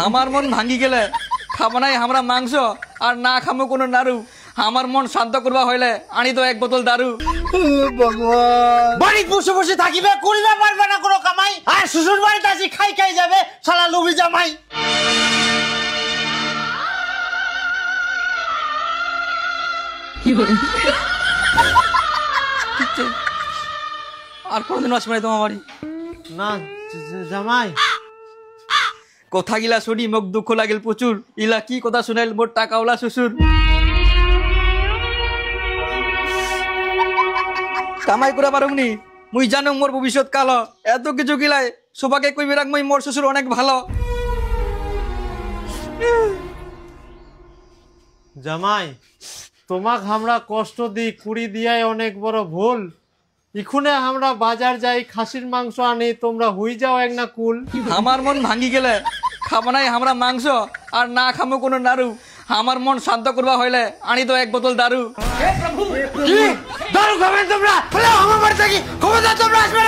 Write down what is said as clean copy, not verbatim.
আমার মন ভাঙ্গি গেলে খাবো নাই আমরা মাংস আর না খামো কোনো নাড়ু। আমার মন শান্ত করবা হইলে আনি তো 1 বোতল দারু। ভগবান বাড়ি বসে বসে থাকিবে, করিবা পারবে না কোনো কামাই, আর শ্বশুর বাড়িতে আসি খাই খাই যাবে শালা লুবি জামাই। আর কোনদিন আসবে না তোমার বাড়ি না জামাই। কথা গিলা শুনি মোক দুঃখ লাগিল প্রচুর। ইলা কি কথা শুনাইল মোর টাকাওয়ালা শ্বশুর। কামাই করা পারুমনি মুই জানো মোর ভবিষ্যৎ কালো। এত কিছু গিলাই সবাকে কইবে রাখ মই মোর শ্বশুর অনেক ভালো। জামাই তোমাক আমরা কষ্ট দিই, কুড়ি দিয়াই অনেক বড় ভুল। ইখুনে আমরা বাজার যাই খাসির মাংস আনি, তোমরা হুই যাও এক না কুল। আমার মন ভাঙ্গি গেলে খাবো নাই আমরা মাংস আর না খামো কোনো নাড়ু। আমার মন শান্ত করবা হইলে আনি তো 1 বোতল দারু। দারু খাবেন তোমরা? আমার বাড়ি থাকি খবরদার তোমরা আসবে না।